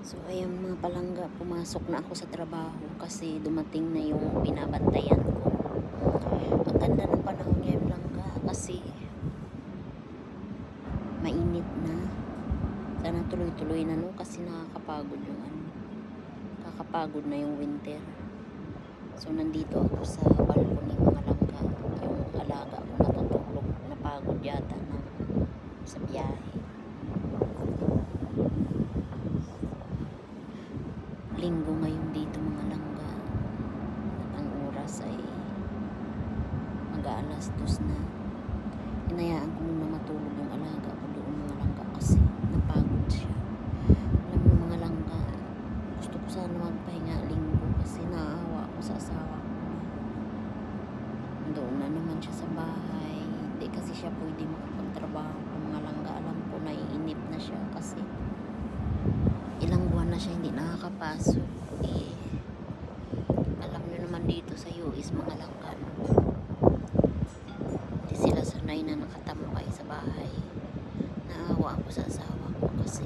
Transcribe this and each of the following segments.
So ayan mga palangga, pumasok na ako sa trabaho kasi dumating na yung binabantayan ko. Ang ganda ng panahon ngayon langga kasi mainit na. Sana tuloy-tuloy na no kasi nakakapagod yung kakapagod na yung winter. So nandito ako sa balcony mga langga. Yung alaga ko natutulog, napagod yata sa biyahe. Linggo ngayon dito mga langga. At ang oras ay mag-aalas 2 na. Hinayaan ko muna matulog yung alaga ko doon mga langga kasi napagod siya. Alam mo mga langga, gusto ko sana magpahinga linggo kasi naawa ako sa asawa ko na doon na naman siya sa bahay. Hindi kasi siya pwede makapagtrabaho mga langga. Alam ko naiinip na siya kasi ilang buwan na siya hindi nakakapasok. Alam nyo naman dito sa US mga langga, hindi sila sanay na nakatambay sa bahay. Naawa ako sa asawa ko kasi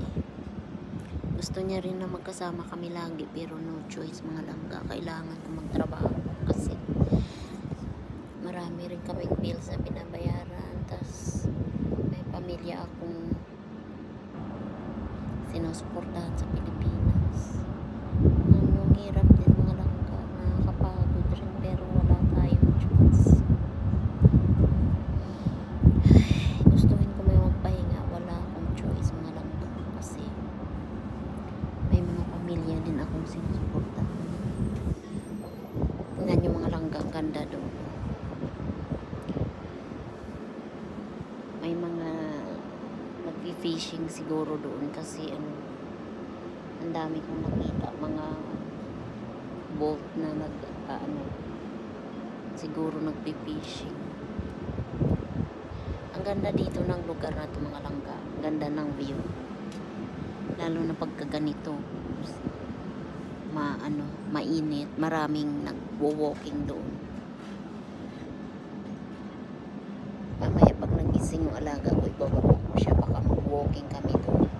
gusto niya rin na magkasama kami lagi pero no choice mga langga. Kailangan ko magtrabaho kasi marami rin kaming bills na binabayaran, tas may pamilya akong sinusuportahan sa Pilipinas. Ang hirap din mga langga, nakakapagod rin pero wala tayong choice. Gustuhin ko may magpahinga, wala akong choice mga langga kasi may mga pamilya din akong sinusuportahan. Tingnan yung mga langga, ang ganda doon. May mga nagpi-fishing siguro doon kasi ang dami kong nakita mga boat na siguro nagpi-fishing. Ang ganda dito ng lugar na ito mga langga. Ganda ng view. Lalo na pagka ganito mainit, maraming nagwo-walking doon. Mamaya pag nagising yung alaga ko, ibababa ko siya, baka mag-walking kami doon.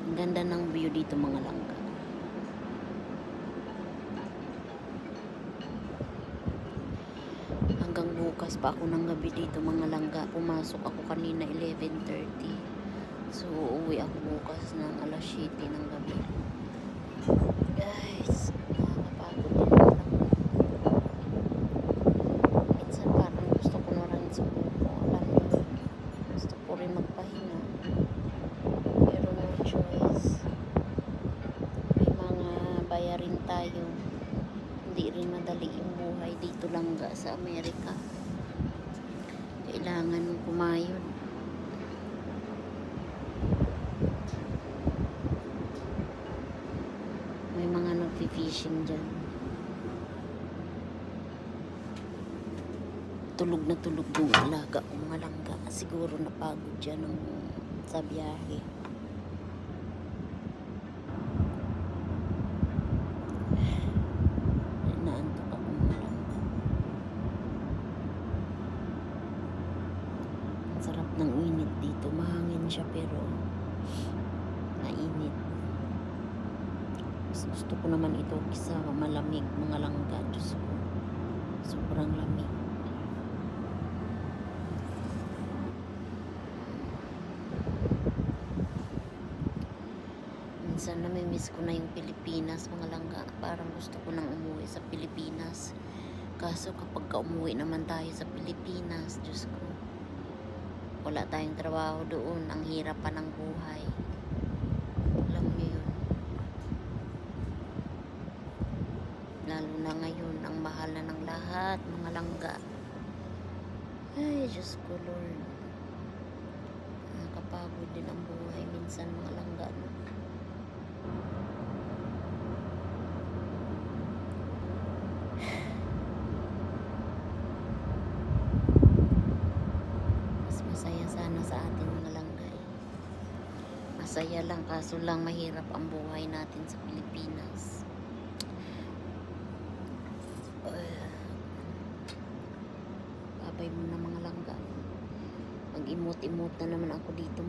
Ang ganda ng view dito mga langga. Hanggang bukas pa ako ng gabi dito mga langga. Pumasok ako kanina 11:30. So uuwi ako bukas ng alas 7 ng gabi. Guys, nakakapagod din mga langga. Minsan parang gusto ko na rin sumuko. Alam niyo, gusto ko rin magpahinga pero no choice. May mga bayarin tayo. Hindi rin madali yung buhay dito langga sa Amerika. Kailangan mong kumayod. May mga nagfi-fishing dyan. Tulog na tulog yung alaga ko mga langga. Siguro napagod dyan sa biyahe. Naantok ako mga langga. Ang sarap ng init dito. Mahangin siya pero nainit. Gusto ko naman ito sa malamig mga langga. Diyos ko, sobrang lamig. Minsan namimiss ko na yung Pilipinas mga langga. Parang gusto ko nang umuwi sa Pilipinas. Kaso kapag umuwi naman tayo sa Pilipinas, Diyos ko, wala tayong trabaho doon. Ang hirap pa ng buhay. Alam niyo yun. Lalo na ngayon, ang mahal na ng lahat, mga langga. Ay, Diyos ko, Lord. Nakakapagod din ang buhay minsan, mga langga. Mas masaya sana sa atin, mga langga. Masaya lang, kaso lang mahirap ang buhay natin sa Pilipinas. Babay mo na mga langga. Mag imot-imot na naman ako dito,